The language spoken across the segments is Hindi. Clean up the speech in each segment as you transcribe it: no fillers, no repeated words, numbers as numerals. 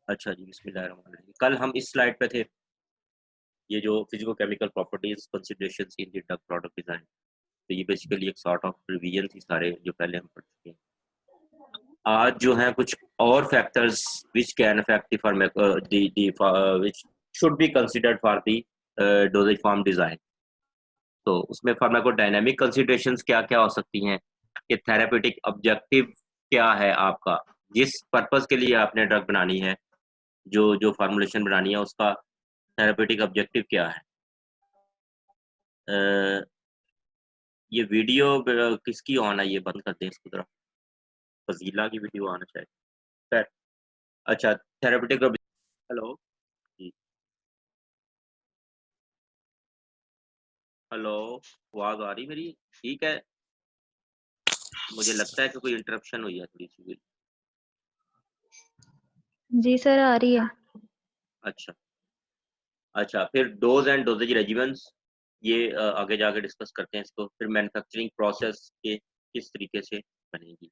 अच्छा जी, बिस्मिल्लाहिर्रहमानिर्रहीम। कल हम इस स्लाइड पे थे, ये जो physico chemical properties considerations in the drug product design. तो ये बेसिकली एक सॉर्ट ऑफ रिवीजन थी सारे जो पहले हम पढ़ चुके हैं। आज जो है कुछ और factors which can affect which should be considered for the doses form design. तो उसमें फार्माकोडायनामिक कंसिडरेशंस क्या क्या हो सकती हैं, कि थेरेपेटिक ऑब्जेक्टिव क्या है आपका, जिस पर्पस के लिए आपने ड्रग बनानी है, जो जो फार्मूलेशन बनानी है उसका थेरेपेटिक ऑब्जेक्टिव क्या है। अ, ये वीडियो किसकी ऑन है, ये बंद कर दें इसको जरा। फजीला की वीडियो आना चाहिए। खैर, अच्छा, थेरेपेटिक। हेलो जी, हेलो, आवाज आ रही मेरी? ठीक है। मुझे लगता है कि कोई इंटरप्शन हुई है थोड़ी सी। जी सर, आ रही है। अच्छा अच्छा, फिर डोज एंड डोजेज रेजिमेंट्स, ये आगे जाके डिस्कस करते हैं इसको। फिर मैन्युफैक्चरिंग प्रोसेस के किस तरीके से बनेगी।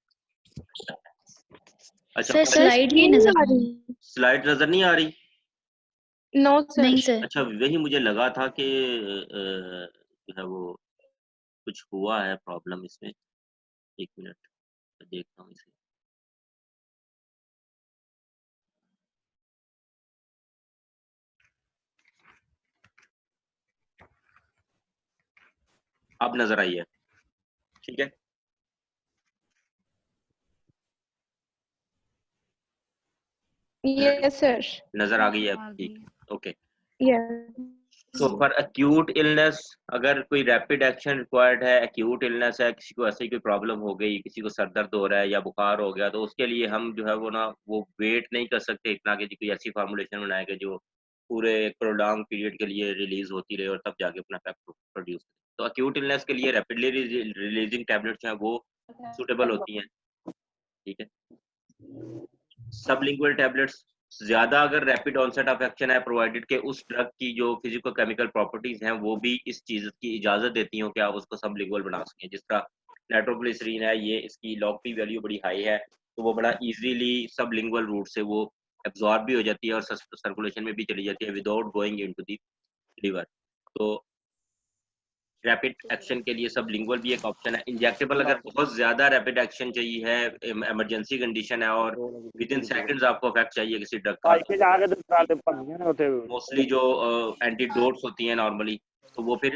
अच्छा, सर स्लाइड नहीं नजर आ रही। स्लाइड नजर नहीं आ रही? No sir. नहीं सर। अच्छा, वही मुझे लगा था कि जो है वो कुछ हुआ है प्रॉब्लम इसमें। एक मिनट, मैं देखता हूँ इसे। अब नजर आई है, ठीक है। Yes sir. नजर आ गई है, ठीक, ओके। यस। तो फॉर एक्यूट इलनेस, अगर कोई रैपिड एक्शन रिक्वायर्ड है, एक्यूट इलनेस है, किसी को ऐसी कोई प्रॉब्लम हो गई, किसी को सर दर्द हो रहा है या बुखार हो गया, तो उसके लिए हम जो है वो ना वो वेट नहीं कर सकते इतना कि कोई ऐसी फार्मूलेशन बनाएगा जो पूरे प्रोलॉन्ग पीरियड के लिए रिलीज होती रहे और तब जाके अपना इफेक्ट प्रोड्यूस करे। तो एक्यूट इलनेस के लिए रैपिडली रिलीजिंग टैबलेट्स हैं वो सूटेबल होती हैं, ठीक है। सबलिंगुअल टैबलेट्स ज्यादा, अगर रैपिड ऑनसेट ऑफ एक्शन है, प्रोवाइडेड के उस ड्रग की जो फिजिको केमिकल प्रॉपर्टीज हैं वो भी इस चीज की इजाजत देती हो कि आप उसको सबलिंगुअल बना सकें। जिस तरह नाइट्रोग्लिसरीन है, ये इसकी लॉग पी वैल्यू बड़ी हाई है, तो वो बड़ा इजीली सबलिंगुअल रूट से वो एब्जॉर्ब भी हो जाती है और सर्कुलेशन में भी चली जाती है without going into the liver. तो रैपिड एक्शन के लिए सब लिंगुअल भी एक ऑप्शन है। इंजेक्टेबल, अगर बहुत ज्यादा रैपिड एक्शन चाहिए है, इमरजेंसी कंडीशन है और विद इन सेकंड्स आपको इफेक्ट चाहिए किसी ड्रग का, मोस्टली जो एंटीडोट्स होती हैं नॉर्मली, तो वो फिर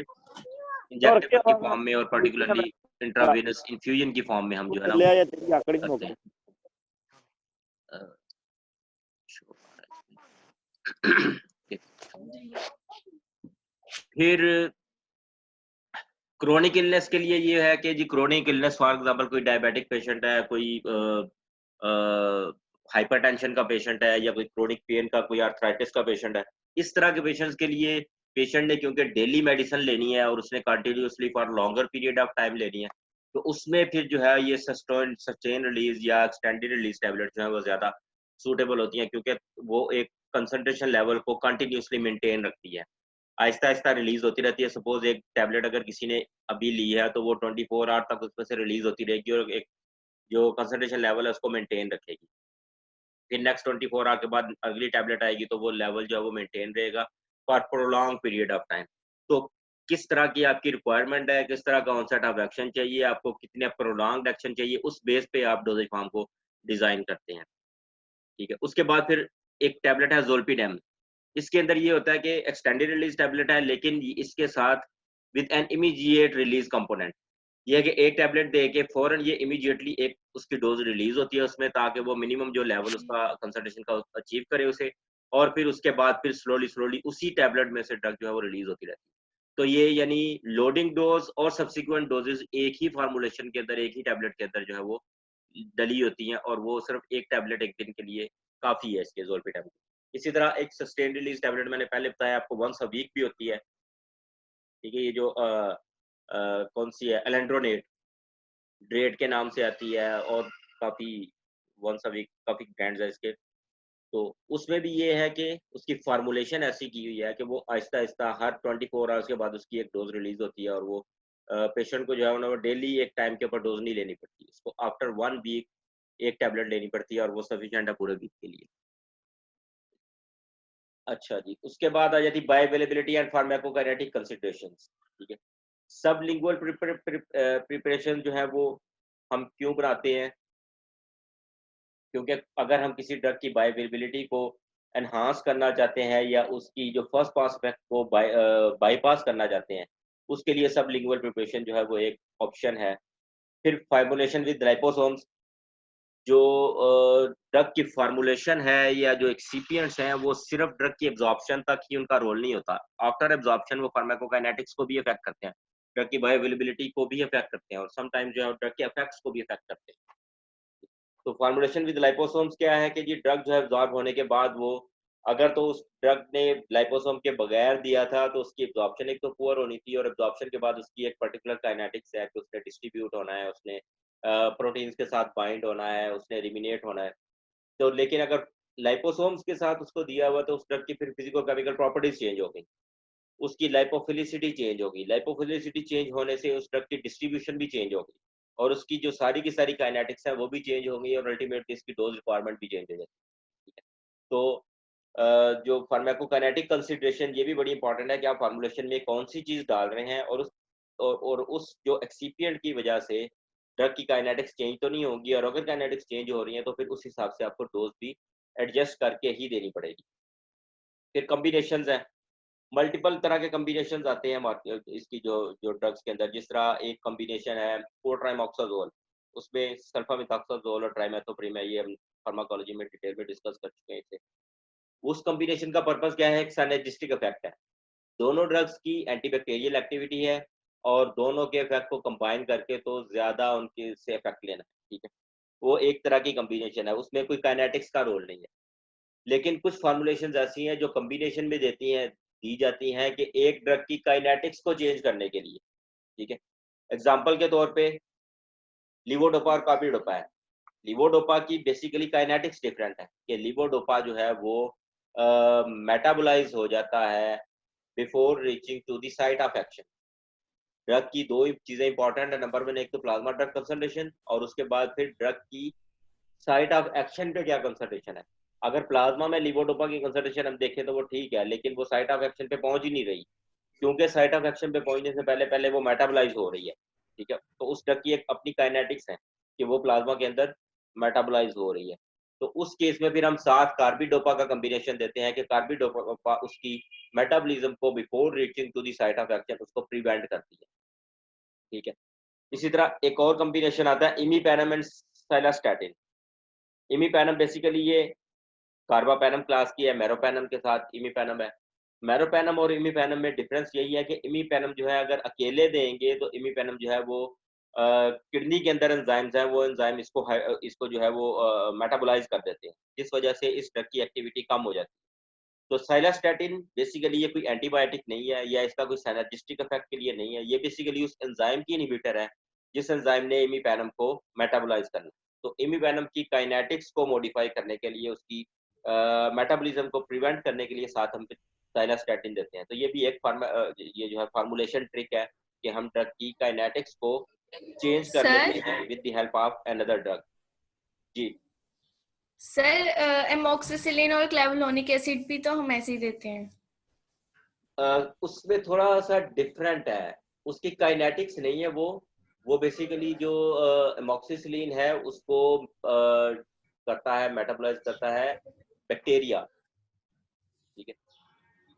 इंजेक्टेबल की फॉर्म में और पर्टिकुलरली इंट्रावेनस इन्फ्यूजन की फॉर्म में हम जो है ना करते हैं। फिर क्रोनिक इलनेस के लिए ये है कि जी क्रोनिक इलनेस, फॉर एग्जांपल कोई डायबिटिक पेशेंट है, कोई हाइपरटेंशन का पेशेंट है, या कोई क्रोनिक पेन का, कोई आर्थराइटिस का पेशेंट है, इस तरह के पेशेंट्स के लिए पेशेंट ने क्योंकि डेली मेडिसिन लेनी है और उसने continuously for longer period of time लेनी है, तो उसमें फिर जो है ये सस्टेन रिलीज या एक्सटेंडेड रिलीज टैबलेट जो है वो ज्यादा सूटेबल होती हैं, क्योंकि वो एक कंसंट्रेशन लेवल को कंटिन्यूसली मेंटेन रखती है, आहिस्ता आहिस्ता रिलीज होती रहती है। सपोज एक टैबलेट अगर किसी ने अभी ली है तो वो 24 आवर तक उसमें से रिलीज होती रहेगी और एक जो कंसंट्रेशन लेवल है उसको मेंटेन रखेगी। फिर नेक्स्ट 24 आवर के बाद अगली टैबलेट आएगी तो वो लेवल जो है वो मेंटेन रहेगा for prolong period of time. तो किस तरह की आपकी रिक्वायरमेंट है, किस तरह का ऑनसेट ऑफ एक्शन चाहिए आपको, कितने प्रोलॉन्ग एक्शन चाहिए, उस बेस पे आप डोजेज फॉर्म को डिजाइन करते हैं, ठीक है। उसके बाद फिर एक टैबलेट है जोल्पिडेम। इसके अंदर ये होता है कि एक्सटेंडेड रिलीज टैबलेट है, लेकिन इसके साथ with an immediate release component, ये है कि एक टैबलेट दे के फौरन ये इमीडिएटली एक उसकी डोज रिलीज होती है उसमें, ताकि वो मिनिमम जो लेवल उसका कंसंट्रेशन का अचीव करे उसे, और फिर उसके बाद फिर स्लोली स्लोली उसी टैबलेट में से ड्रग जो है वो रिलीज होती रहती है। तो ये यानी लोडिंग डोज और सब्सिक्वेंट डोजेज एक ही फार्मूलेशन के अंदर, एक ही टैबलेट के अंदर जो है वो डली होती हैं, और वो सिर्फ एक टैबलेट एक दिन के लिए काफ़ी है इसके जोल्पिडेम। इसी तरह एक सस्टेन रिलीज टैबलेट मैंने पहले बताया आपको, वंस अ वीक भी होती है, ठीक है। ये जो कौन सी है, एलेंड्रोनेट, ड्रेड के नाम से आती है, और काफ़ी वंस अ वीक काफ़ी ब्रांड्स है इसके। तो उसमें भी ये है कि उसकी फार्मूलेशन ऐसी की हुई है कि वो आहिस्ता आहिस्ता हर 24 आवर्स के बाद उसकी एक डोज रिलीज होती है, और वो पेशेंट को जो है ना वो डेली एक टाइम के ऊपर डोज नहीं लेनी पड़ती, उसको आफ्टर 1 वीक एक टैबलेट लेनी पड़ती है और वो सफिशिएंट है पूरे वीक के लिए। अच्छा जी, उसके बाद आ जाती है बायोअवेलेबिलिटी एंड फार्माकोकाइनेटिक कंसिडरेशंस, ठीक है। सबलिंगुअल प्रिपरेशन जो है वो हम क्यों बनाते हैं? क्योंकि अगर हम किसी ड्रग की बायोअवेलेबिलिटी को एनहांस करना चाहते हैं या उसकी जो फर्स्ट पास इफेक्ट को बाईपास करना चाहते हैं, उसके लिए सबलिंगुअल प्रिपरेशन जो है वो एक ऑप्शन है। फिर फार्मूलेशन विद लाइपोसोम्स, जो ड्रग की फार्मूलेशन है या जो एक्सिपिएंट्स हैं वो सिर्फ ड्रग की एब्जॉर्प्शन तक ही उनका रोल नहीं होता। आफ्टर एब्जॉर्प्शन वो फार्माकोकाइनेटिक्स को भी अफेक्ट करते हैं, ड्रग की बायोअवेलेबिलिटी को भी अफेक्ट करते हैं और समटाइम्स जो है ड्रग के इफेक्ट्स को भी अफेक्ट करते हैं। तो फार्मूलेशन विद लाइपोसोम्स क्या है कि जी ड्रग जो है एब्जॉर्ब होने के बाद वो, अगर तो उस ड्रग ने लाइपोसोम के बगैर दिया था तो उसकी एब्जॉर्प्शन एक तो पुअर होनी थी और एब्जॉर्प्शन के बाद उसकी एक पर्टिकुलर काइनेटिक्स है कि उसने डिस्ट्रीब्यूट होना है, उसने प्रोटीन्स के साथ बाइंड होना है, उसने एलिमिनेट होना है। तो लेकिन अगर लाइपोसोम्स के साथ उसको दिया हुआ तो उस ड्रग की फिर फिजिको केमिकल प्रॉपर्टीज चेंज हो गई, उसकी लाइपोफिलिसिटी चेंज होगी, लाइपोफिलिसिटी चेंज होने से उस ड्रग की डिस्ट्रीब्यूशन भी चेंज होगी और उसकी जो सारी की सारी काइनेटिक्स है वो भी चेंज होंगी और अल्टीमेटली इसकी डोज रिक्वायरमेंट भी चेंज हो जाएगी, ठीक है। तो जो फार्माकोकाइनेटिक कंसिडरेशन ये भी बड़ी इंपॉर्टेंट है कि आप फार्मूलेशन में कौन सी चीज़ डाल रहे हैं और उस जो एक्सिपिएंट की वजह से ड्रग की काइनेटिक्स चेंज तो नहीं होगी और अगर काइनेटिक्स चेंज हो रही है तो फिर उस हिसाब से आपको डोज भी एडजस्ट करके ही देनी पड़ेगी। फिर कॉम्बिनेशंस हैं, मल्टीपल तरह के कॉम्बिनेशंस आते हैं इसकी जो जो ड्रग्स के अंदर। जिस तरह एक कॉम्बिनेशन है कोट्राइमोक्साजोल, उसमें सल्फामेथाक्साजोल और ट्राइमेथोप्रिम है, ये हम फार्माकोलॉजी में डिटेल में डिस्कस कर चुके हैं इसे। उस कॉम्बिनेशन का पर्पस क्या है? एक सिनर्जिस्टिक इफेक्ट है, दोनों ड्रग्स की एंटीबैक्टीरियल एक्टिविटी है और दोनों के इफेक्ट को कंबाइन करके तो ज्यादा उनके से इफेक्ट लेना है, ठीक है। वो एक तरह की कॉम्बिनेशन है, उसमें कोई काइनेटिक्स का रोल नहीं है। लेकिन कुछ फॉर्मुलेशंस ऐसी हैं जो कॉम्बिनेशन में दी जाती हैं कि एक ड्रग की काइनेटिक्स को चेंज करने के लिए, ठीक है। एग्जांपल के तौर पे लिवोडोपा और कार्बिडोपा है। लिवोडोपा की बेसिकली काइनेटिक्स डिफरेंट है कि लिवोडोपा जो है वो मेटाबोलाइज हो जाता है before reaching to the site of action. Drug की दो ही चीजें इंपॉर्टेंट है, नंबर वन एक तो प्लाज्मा ड्रग कंसंट्रेशन और उसके बाद फिर ड्रग की साइट ऑफ एक्शन पे क्या कंसंट्रेशन है। अगर प्लाज्मा में लिवोडोपा की कंसंट्रेशन हम देखें तो वो ठीक है, लेकिन वो साइट ऑफ एक्शन पे पहुंच ही नहीं रही, क्योंकि साइट ऑफ एक्शन पे पहुंचने से पहले पहले वो मेटाबोलाइज हो रही है, ठीक है। तो उस ड्रग की एक अपनी काइनेटिक्स है कि वो प्लाज्मा के अंदर मेटाबोलाइज हो रही है। तो उस केस में फिर हम साथ कार्बिडोपा का कॉम्बिनेशन देते हैं कि कार्बिडोपा उसकी मेटाबॉलिज्म को before reaching to the site of action उसको प्रिवेंट करती है, ठीक है। इसी तरह एक और कॉम्बिनेशन आता है इमीपेनम एंड साइलास्टैटिन। इमीपेनम बेसिकली ये कार्बापेनम क्लास की है, मेरोपेनम के साथ इमीपेनम है। मेरोपेनम और इमीपेनम में डिफरेंस यही है कि इमीपेनम जो है अगर अकेले देंगे तो इमीपेनम जो है वो किडनी के अंदर एंजाइम्स हैं, वो एंजाइम इसको जो है वो मेटाबोलाइज कर देते हैं, जिस वजह से इस ड्रग की एक्टिविटी कम हो जाती है। तो साइलास्टैटिन बेसिकली ये कोई एंटीबायोटिक नहीं है या इसका कोई सिनर्जिस्टिक इफेक्ट के लिए नहीं है, ये बेसिकली उस एंजाइम की इनहिबिटर है जिस एंजाइम ने इमीपेनम को मेटाबोलाइज करना। तो इमीपेनम की काइनेटिक्स को मॉडिफाई करने के लिए, उसकी मेटाबॉलिज्म को प्रिवेंट करने के लिए साथ हम साइलास्टैटिन देते हैं। तो ये भी एक ये जो है फार्मूलेशन ट्रिक है कि हम ड्रग की काइनेटिक्स को चेंज कर सर लेते हैं with the help of another drug. जी सर एमोक्सिसिलिन और क्लेवुलोनिक एसिड भी तो हम ऐसे ही देते हैं। उसमें थोड़ा सा डिफरेंट है, उसकी काइनेटिक्स नहीं है वो बेसिकली जो एमोक्सिसिलिन है उसको करता है, मेटाबोलाइज करता है बैक्टीरिया, ठीक है।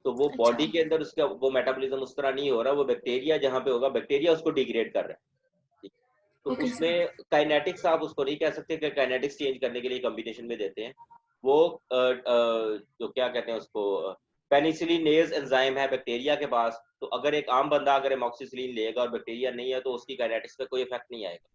तो वो अच्छा, बॉडी के अंदर उसका वो मेटाबॉलिज्म उस तरह नहीं हो रहा, वो बैक्टीरिया जहाँ पे होगा बैक्टीरिया उसको डिग्रेड कर रहा है, ठीक है। तो ओके सर। उसमें काइनेटिक्स आप उसको नहीं कह सकते कि काइनेटिक्स चेंज करने के लिए कॉम्बिनेशन में देते हैं। वो जो क्या कहते हैं उसको, पेनिसिलिनेज एंजाइम है बैक्टीरिया के पास, तो अगर एक आम बंदा अगर एमोक्सिसिलिन लेगा और बैक्टीरिया नहीं है तो उसकी काइनेटिक्स पे कोई इफेक्ट नहीं आएगा,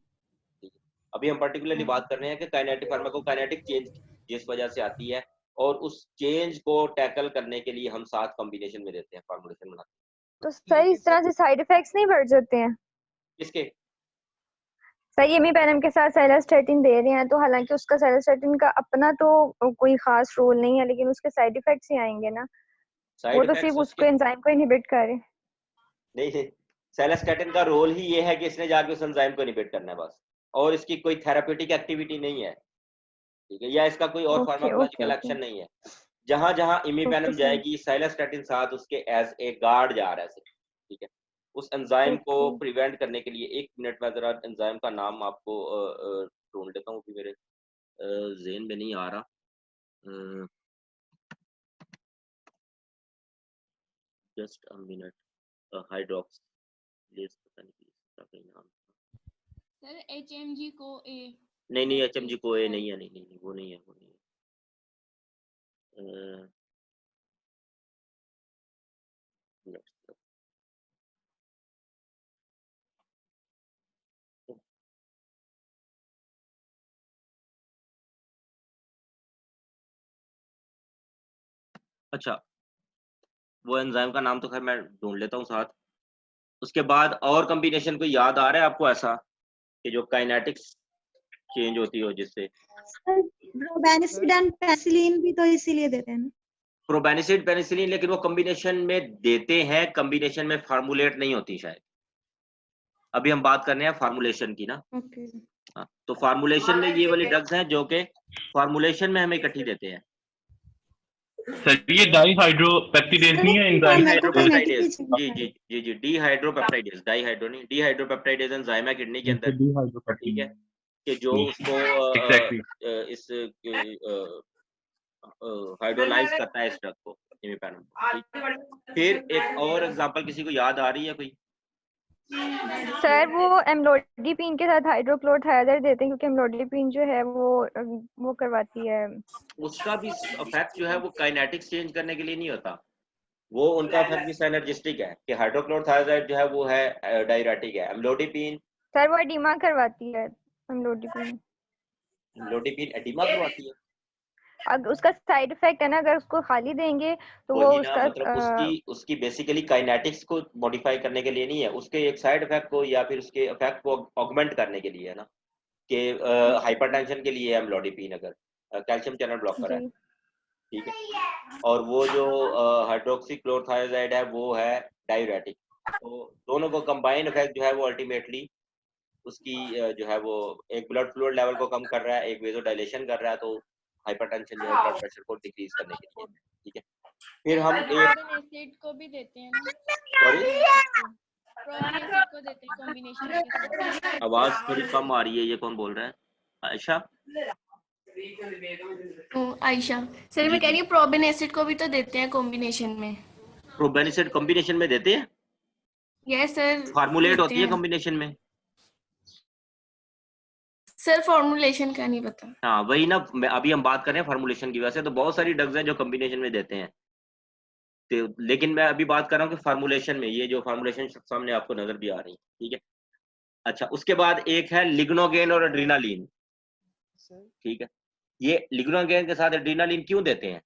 ठीक है। अभी हम पर्टिकुलरली बात कर रहे हैं कि काइनेटिक फार्माकोकाइनेटिक चेंज जिस वजह से आती है और उस चेंज को टैकल करने के लिए हम साथ कॉम्बिनेशन में देते हैं, फार्मूलेशन बनाते तो सही इस तरह से साइड इफेक्ट्स नहीं बढ़ जाते हैं? हैं। किसके? सही इमीपेनम के साथ साइलास्टेटिन दे रहे हैं तो हालांकि उसका साइलास्टेटिन का अपना तो कोई खास रोल नहीं है, लेकिन उसके साइड इफेक्ट्स ही आएंगे ना। साइड वो तो सिर्फ इफेक्ट्स उसको उसके एंजाइम को इनहिबिट करे। नहीं, सेलेस्टेटिन का रोल ही ये है कि इसने जाके उस एंजाइम को इनहिबिट करना है बस, और इसकी कोई थेराप्यूटिक एक्टिविटी नहीं है। ठीक है, या इसका कोई और okay okay pharmacological okay action नहीं है। जहां जहां ओके इमीपेनम सर जाएगी साइलोस्टैटिन साथ उसके एज ए गार्ड जा रहा है सिर्फ, ठीक है। उस एंजाइम को ओके प्रिवेंट करने के लिए, 1 मिनट में जरा एंजाइम का नाम आपको ढूंढ लेता हूँ कि मेरे ज़हन में नहीं आ रहा। Just a minute. हाइड्रोक्स पता नहीं इसका कोई नाम। सर HMG को A नहीं नहीं, HMG को ए नहीं है, नहीं नहीं नहीं, वो नहीं है, वो नहीं है। अच्छा, वो एंजाइम का नाम तो खैर मैं ढूंढ लेता हूँ साथ। उसके बाद और कॉम्बिनेशन कोई याद आ रहा है आपको ऐसा कि जो काइनेटिक्स चेंज होती हो जिससे? प्रोबेनिसिड एंड पेनिसिलिन भी तो इसीलिए देते हैं ना। प्रोबेनिसिड पेनिसिलिन, लेकिन वो कॉम्बिनेशन में देते हैं, कॉम्बिनेशन में फार्मूलेट नहीं होती शायद। अभी हम बात कर रहे हैं फार्मूलेशन की ना। ओके हाँ, तो फार्मूलेशन में ये वाली ड्रग्स हैं जो कि फार्मूलेशन में हमें इकट्ठी देते हैं। सर ये डाईहाइड्रोपेप्टिडेज नहीं है एंजाइम? मेरे को काइनेटिक डीहाइड्रोपेप्टाइडेज, ही जी जी जी जी, डीहाइड्रोपेप्टाइडेज, डाईहाइड्रो नहीं, डीहाइड्रोपेप्टाइडेज एंजाइम है किडनी के अंदर, ठीक है, कि जो उसको एग्जैक्टली। इस हाइड्रोलाइज करता है इस ड्रग को, इमीपेनम को, ठीक। फिर एक और एग्जांपल किसी को याद आ रही है कोई? सर वो एम्लोडिपिन के साथ हाइड्रोक्लोरथायोडाइड देते हैं क्योंकि एम्लोडिपिन जो है वो करवाती है। उसका भी इफेक्ट जो है वो काइनेटिक्स चेंज करने के लिए नहीं होता, वो उनका इफेक्ट भी साइनर्जिस्टिक है कि हाइड्रोक्लोरथायोडाइड जो है वो है डायरेटिक है। एम्लोडिपिन, सर वो एडिमा करवाती है एम्लोडिपिन। एम्लोडिपिन एडिमा करवाती है। अगर उसका साइड इफेक्ट है ना, अगर उसको खाली देंगे तो वो वही ना, उसका मतलब उसकी बेसिकली काइनेटिक्स को मॉडिफाई करने के लिए नहीं है, उसके एक साइड इफेक्ट को या फिर उसके इफेक्ट को ऑगमेंट करने के लिए है ना, कि हाइपरटेंशन के लिए एम्लोडिपिन अगर कैल्शियम चैनल ब्लॉकर है, जी ठीक है, और वो जो हाइड्रोक्सीक्लोरथायोडाइड है वो है डायूरेटिक। तो दोनों को कंबाइन इफेक्ट जो है वो अल्टीमेटली उसकी जो है वो एक ब्लड फ्लूइड लेवल को कम कर रहा है, एक वेजोडाइलेशन कर रहा है, तो हाइपरटेंशन जो है ब्लड प्रेशर को डिक्रीज करने के लिए, ठीक है। फिर हम एक प्रोबिन एसिड को भी देते हैं ना, सॉरी, प्रोबिन एसिड को देते हैं कॉम्बिनेशन के साथ। आवाज थोड़ी कम आ रही है, ये कौन बोल रहा है? आयशा? आयशा सर, मैं कह रही हूँ प्रोबिन एसिड को भी तो देते हैं कॉम्बिनेशन में। प्रोबेनिसिड कॉम्बिनेशन में देते हैं, यस सर, फार्मूलेट देते होती है हैं कॉम्बिनेशन में। सर, फॉर्मुलेशन का नहीं पता। हाँ वही ना, अभी हम बात कर रहे हैं फार्मूलेशन की वजह से, तो बहुत सारी ड्रग्स हैं जो कॉम्बिनेशन में देते हैं, तो लेकिन मैं अभी बात कर रहा हूँ कि फार्मूलेशन में, ये जो फार्मूलेशन सामने आपको नजर भी आ रही है, ठीक है। अच्छा, उसके बाद एक है लिग्नोगेन और एड्रीनालीन, ठीक है। ये लिग्नोगेन के साथ एड्रीनालीन क्यों देते हैं?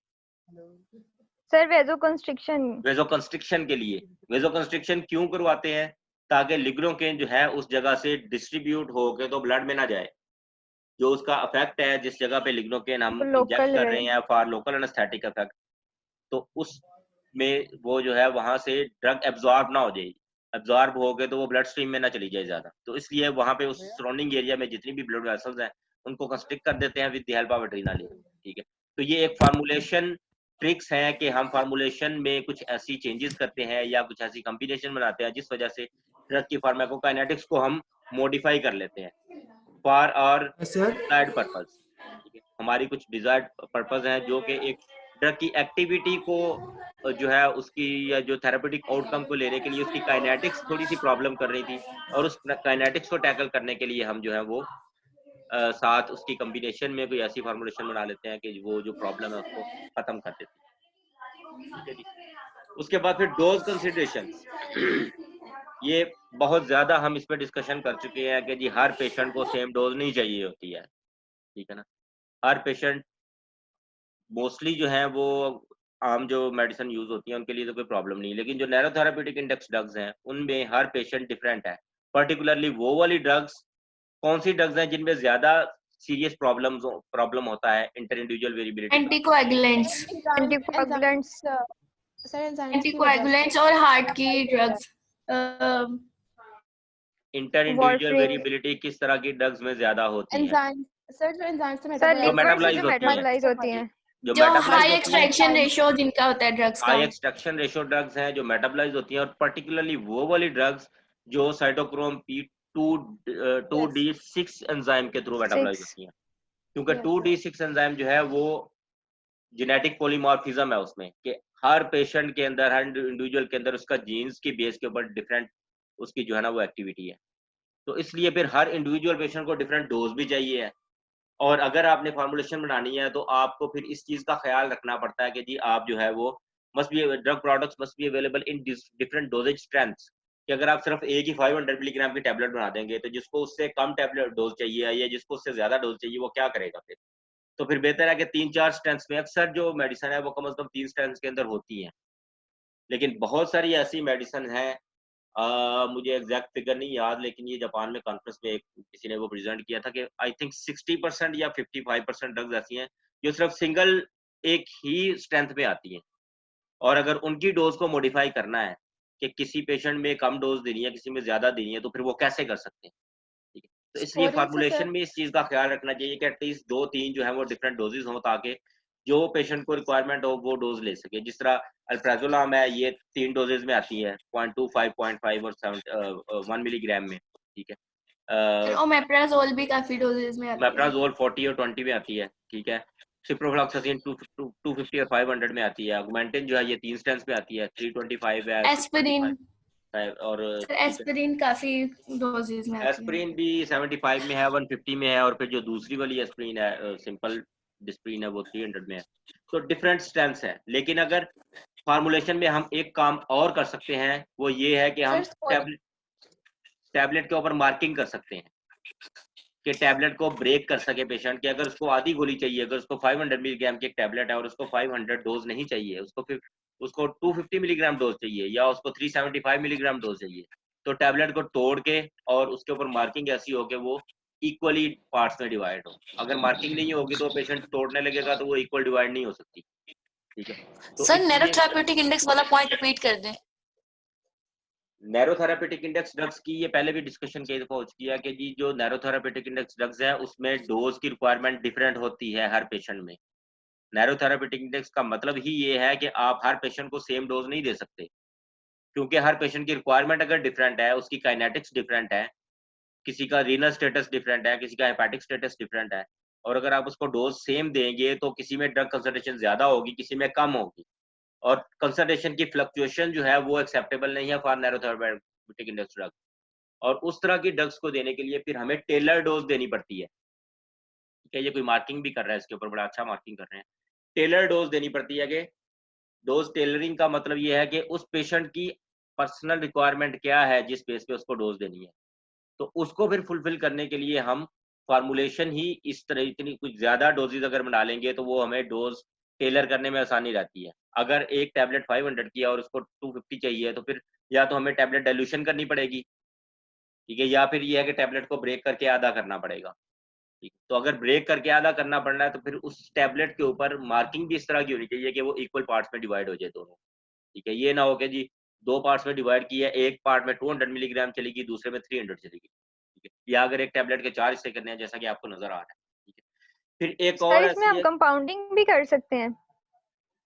सर वेजोकंस्ट्रिक्शन। वेजोकंस्ट्रिक्शन के लिए। वेजोकंस्ट्रिक्शन क्यों करवाते हैं? ताकि लिग्नोगेन जो है उस जगह से डिस्ट्रीब्यूट होके तो ब्लड में ना जाए, जो उसका इफेक्ट है जिस जगह पे लिग्नोगेन हम इंजेक्ट लोकल कर है। रहे हैं फॉर लोकल एनेस्थेटिक इफेक्ट, तो उस में वो जो है वहां से ड्रग एब्जॉर्ब ना हो जाए, एब्जॉर्ब हो गए तो वो ब्लड स्ट्रीम में ना चली जाए ज्यादा, तो इसलिए वहां पे उस सराउंडिंग एरिया में जितनी भी ब्लड वेसल्स हैं उनको कंस्ट्रिक्ट कर देते हैं with the help of adrenaline, ठीक है। तो ये एक फार्मूलेशन ट्रिक्स हैं कि हम फार्मूलेशन में कुछ ऐसी चेंजेस करते हैं या कुछ ऐसी कॉम्बिनेशन बनाते हैं जिस वजह से ड्रग की फार्माकोकाइनेटिक्स को हम मॉडिफाई कर लेते हैं फॉर आवर डिजायर्ड पर्पस, ठीक है। हमारी कुछ डिजायर्ड पर्पस हैं जो कि एक ड्रग की एक्टिविटी को जो है उसकी या जो थेरेपेटिक आउटकम को लेने के लिए उसकी काइनेटिक्स थोड़ी सी प्रॉब्लम कर रही थी, और उस काइनेटिक्स को टैकल करने के लिए हम जो है वो साथ उसकी कॉम्बिनेशन में कोई ऐसी फार्मूलेशन बना लेते हैं कि वो जो प्रॉब्लम है उसको खत्म कर देती है, ठीक है जी। उसके बाद फिर डोज कंसिडरेशन, ये बहुत ज्यादा हम इस पे डिस्कशन कर चुके हैं कि जी हर पेशेंट को सेम डोज नहीं चाहिए होती है, ठीक है ना। हर पेशेंट मोस्टली जो है वो आम जो मेडिसिन यूज होती है उनके लिए तो कोई प्रॉब्लम नहीं, लेकिन जो नैरो थेराप्यूटिक इंडेक्स ड्रग्स हैं उनमें हर पेशेंट डिफरेंट है। पर्टिकुलरली वो वाली ड्रग्स, कौन सी ड्रग्स हैं जिनमें ज्यादा सीरियस प्रॉब्लम होता है इंटर इंडिविजुअल वेरिएबिलिटी का? Anticoagulants, anticoagulants. एंटीकोएगुलेंट्स और हार्ट की ड्रग्स। इंटर इंडिविजुअल वेरिएबिलिटी किस तरह की ड्रग्स में ज्यादा होती है? सर जो एंजाइम से सर जो लिक्विड से मेटाबोलाइज जो होती हैं, मेटाबोलाइज होती हैं। जो जो मेटाबोलाइज हाई होती हैं, एक्सट्रैक्शन रेशियो जिनका होता है ड्रग्स का। हाई एक्सट्रैक्शन रेशियो ड्रग्स हैं जो मेटाबोलाइज होती हैं, और पर्टिकुलरली वो वाली ड्रग्स जो साइटोक्रोम P2D6 एंजाइम के थ्रू मेटाबोलाइज 6 होती हैं, क्योंकि Yes, 2D6 एंजाइम जो है वो जेनेटिक पॉलीमॉर्फिज्म है उसमें, कि हर पेशेंट के अंदर, हर इंडिविजुअल के अंदर उसका जीन्स की बेस के ऊपर डिफरेंट उसकी जो है ना वो एक्टिविटी है। तो इसलिए फिर हर इंडिविजुअल पेशेंट को डिफरेंट डोज भी चाहिए है, और अगर आपने फॉर्मुलेशन बनानी है तो आपको फिर इस चीज का ख्याल रखना पड़ता है कि जी आप जो है वो must be drug products must be available in different dosage strengths, कि अगर आप सिर्फ एक ही 500 मिलीग्राम की टैबलेट बना देंगे तो जिसको उससे कम टैबलेट डोज चाहिए या जिसको उससे ज्यादा डोज चाहिए वो क्या करेगा फिर। तो फिर बेहतर है कि 3-4 स्ट्रेंथ्स में, अक्सर जो मेडिसिन है वो कम से कम 3 स्ट्रेंथ्स के अंदर होती हैं, लेकिन बहुत सारी ऐसी मेडिसिन हैं, मुझे एग्जैक्ट फिगर नहीं याद, लेकिन ये जापान में कॉन्फ्रेंस में किसी ने वो प्रेजेंट किया था कि आई थिंक 60% या 55% ड्रग्स ऐसी हैं जो सिर्फ सिंगल एक ही स्ट्रेंथ में आती हैं, और अगर उनकी डोज को मॉडिफाई करना है कि किसी पेशेंट में कम डोज देनी है, किसी में ज्यादा देनी है, तो फिर वो कैसे कर सकते हैं। ठीक है, तो इसलिए स्कोरिंग से फार्मूलेशन सर में इस चीज का ख्याल रखना चाहिए कि एटलीस्ट 2-3 जो है वो डिफरेंट डोजेज हों, ताकि जो पेशेंट को रिक्वायरमेंट हो वो डोज ले सके। जिस तरह अल्प्राजोलाम है, ये 3 डोजेज में आती है, 0.25, 0.5 और 1 मिलीग्राम में। ठीक है, फिर ओमेप्राजोल भी काफी डोजेज में आती है। मेप्राजोल 40 और 20 में आती है। ठीक है, सिप्रोफ्लॉक्सासिन 250 और 500 में आती है। ऑगमेंटिन जो है ये 3 स्ट्रेंथ्स में आती है, 325 है, एस्पिरिन 625 और सर, एस्पिरिन काफी डोजेज में आती है। एस्प्रिन भी 75 में है, 150 में है, और फिर जो दूसरी वाली एस्प्रिन है, सिंपल डिस्प्रिन है, वो 300 में है। तो डिफरेंट स्ट्रेंथ्स है, लेकिन अगर फार्मूलेशन में हम एक काम और कर सकते हैं, वो ये है कि सर हम स्कोरिंग टैबलेट के ऊपर मार्किंग कर सकते हैं कि टैबलेट को ब्रेक कर सके पेशेंट, कि अगर उसको आधी गोली चाहिए, अगर उसको 500 मिलीग्राम की एक टैबलेट है और उसको 500 डोज नहीं चाहिए, उसको फिर उसको 250 मिलीग्राम डोज चाहिए या उसको 375 मिलीग्राम डोज चाहिए, तो टैबलेट को तोड़ के और उसके ऊपर मार्किंग ऐसी हो कि वो इक्वली पार्ट्स में डिवाइड हो। अगर मार्किंग नहीं होगी तो पेशेंट तोड़ने लगेगा तो वो इक्वल डिवाइड नहीं हो सकती। ठीक है, तो सर नैरो इसलिए थेराप्यूटिक इंडेक्स वाला पॉइंट रिपीट कर दें। नैरो थेरापेटिक इंडेक्स ड्रग्स की ये पहले भी डिस्कशन कई दफा हो चुकी है कि जी जो नैरो थेरापेटिक इंडेक्स ड्रग्स है उसमें डोज की रिक्वायरमेंट डिफरेंट होती है हर पेशेंट में। नैरो थेरापेटिक इंडेक्स का मतलब ही ये है कि आप हर पेशेंट को सेम डोज नहीं दे सकते, क्योंकि हर पेशेंट की रिक्वायरमेंट अगर डिफरेंट है, उसकी काइनेटिक्स डिफरेंट है, किसी का रीनल स्टेटस डिफरेंट है, किसी का हेपेटिक स्टेटस डिफरेंट है, और अगर आप उसको डोज सेम देंगे तो किसी में ड्रग कंसंट्रेशन ज्यादा होगी, किसी में कम होगी, और कंसंट्रेशन की फ्लक्चुएशन जो है वो एक्सेप्टेबल नहीं है for narrow therapeutic index drug. और उस तरह की ड्रग्स को देने के लिए फिर हमें टेलर डोज देनी पड़ती है। ठीक है, ये कोई मार्किंग भी कर रहा है, इसके ऊपर बड़ा अच्छा मार्किंग कर रहे हैं। टेलर डोज देनी पड़ती है, कि डोज टेलरिंग का मतलब ये है कि उस पेशेंट की पर्सनल रिक्वायरमेंट क्या है जिस बेस पे उसको डोज देनी है, तो उसको फिर फुलफिल करने के लिए हम फार्मूलेशन ही इस तरह, इतनी कुछ ज्यादा डोजेज अगर बना लेंगे तो वो हमें डोज टेलर करने में आसानी रहती है। अगर एक टैबलेट 500 की है और उसको 250 चाहिए, तो फिर या तो हमें टैबलेट डाइल्यूशन करनी पड़ेगी, ठीक है, या फिर ये है कि टैबलेट को ब्रेक करके आधा करना पड़ेगा। ठीक, तो अगर ब्रेक करके आधा करना पड़ रहा है तो फिर उस टैबलेट के ऊपर मार्किंग भी इस तरह की होनी चाहिए कि वो इक्वल पार्ट्स में डिवाइड हो जाए दोनों। ठीक है, ये ना हो कि जी 2 पार्ट्स में डिवाइड किया है, एक पार्ट में 200 मिलीग्राम चलेगी, दूसरे में 300 चलेगी। ठीक है, या अगर एक टैबलेट के 4 हिस्से करने हैं जैसा कि आपको नजर आ रहा है। ठीक है, फिर एक सर और इसमें ऐसी हम है, कंपाउंडिंग भी कर सकते हैं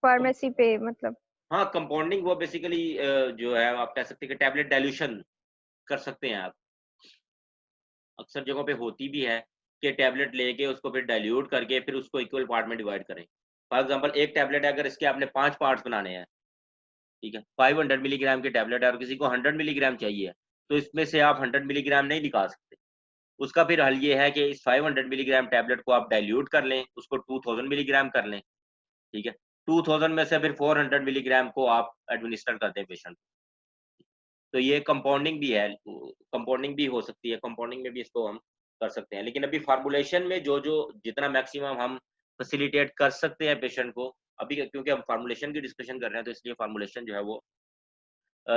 फार्मेसी पे, मतलब हाँ कंपाउंडिंग वो बेसिकली जो है आप कह सकते हैं कि टैबलेट डाइल्यूशन कर सकते हैं आप। अक्सर जगहों पे होती भी है कि टैबलेट लेके उसको फिर डाइल्यूट करके फिर उसको इक्वल पार्ट में डिवाइड करें। फॉर एग्जांपल एक टैबलेट है, अगर इसके आपने 5 पार्ट्स बनाने हैं, ठीक है, 500 मिलीग्राम की टैबलेट है और किसी को 100 मिलीग्राम चाहिए, तो इसमें से आप 100 मिलीग्राम नहीं निकाल सकते। उसका फिर हल ये है कि इस 500 मिलीग्राम टैबलेट को आप डाइल्यूट कर लें, उसको 2000 मिलीग्राम कर लें। ठीक है, 2000 में से फिर 400 मिलीग्राम को आप एडमिनिस्टर कर दें पेशेंट। तो ये कंपाउंडिंग भी है, कंपाउंडिंग भी हो सकती है, कंपाउंडिंग में भी इसको हम कर सकते हैं। लेकिन अभी फार्मूलेशन में जो जो जितना मैक्सिमम हम फैसिलिटेट कर सकते हैं पेशेंट को, अभी क्योंकि हम फार्मूलेशन की डिस्कशन कर रहे हैं तो इसलिए फार्मूलेशन जो है वो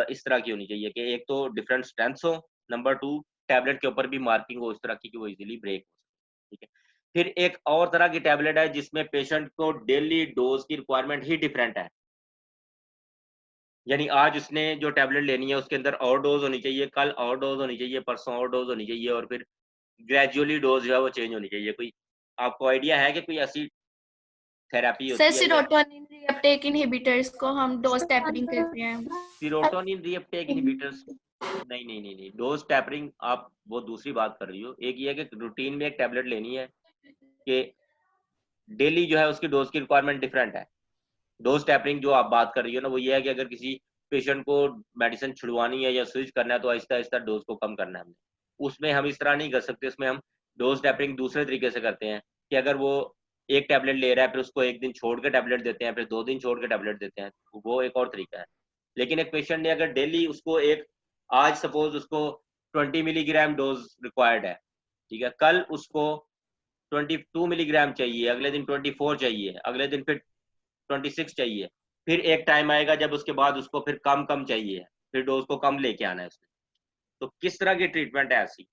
इस तरह की होनी चाहिए कि एक तो डिफरेंट स्ट्रेंथ्स हो, नंबर 2 टैबलेट के ऊपर भी मार्किंग हो इस तरह की कि वो इजीली ब्रेक हो सके। ठीक है, फिर एक और तरह की टैबलेट है जिसमें पेशेंट को डेली डोज की रिक्वायरमेंट ही डिफरेंट है, यानी आज उसने जो टैबलेट लेनी है उसके अंदर और डोज होनी चाहिए, कल और डोज होनी चाहिए, परसों और डोज होनी चाहिए, और फिर ग्रेजुअली डोज जो है वो चेंज होनी चाहिए। कोई आपको आइडिया है कि कोई ऐसी थेरेपी होती सर है? सीरोटोनिन रीअपटेक इनहिबिटर्स को हम डोज टैपरिंग करते हैं। सीरोटोनिन रीअपटेक इनहिबिटर्स नहीं नहीं नहीं नहीं, डोज टैपरिंग आप वो दूसरी बात कर रही हो। एक ये है कि रूटीन में एक टैबलेट लेनी है कि डेली जो है उसकी डोज की रिक्वायरमेंट डिफरेंट है। डोज टैपरिंग जो आप बात कर रही हो ना, वो ये है कि अगर किसी पेशेंट को मेडिसिन छुड़वानी है या स्विच करना है तो आहिस्ता आहिस्ता डोज को कम करना है हमने। उसमें हम इस तरह नहीं कर सकते, उसमें हम डोज टैपरिंग दूसरे तरीके से करते हैं कि अगर वो एक टैबलेट ले रहा है फिर उसको एक दिन छोड़ के टैबलेट देते हैं, फिर 2 दिन छोड़ के टैबलेट देते हैं, वो एक और तरीका है। लेकिन एक पेशेंट ने अगर डेली उसको आज सपोज उसको 20 मिलीग्राम डोज रिक्वायर्ड है, ठीक है, कल उसको 22 मिलीग्राम चाहिए, अगले दिन 24 चाहिए, अगले दिन फिर 26 चाहिए, फिर एक टाइम आएगा जब उसके बाद उसको फिर कम कम चाहिए, फिर डोज को कम लेके आना है उसने। तो किस तरह की ट्रीटमेंट है ऐसी?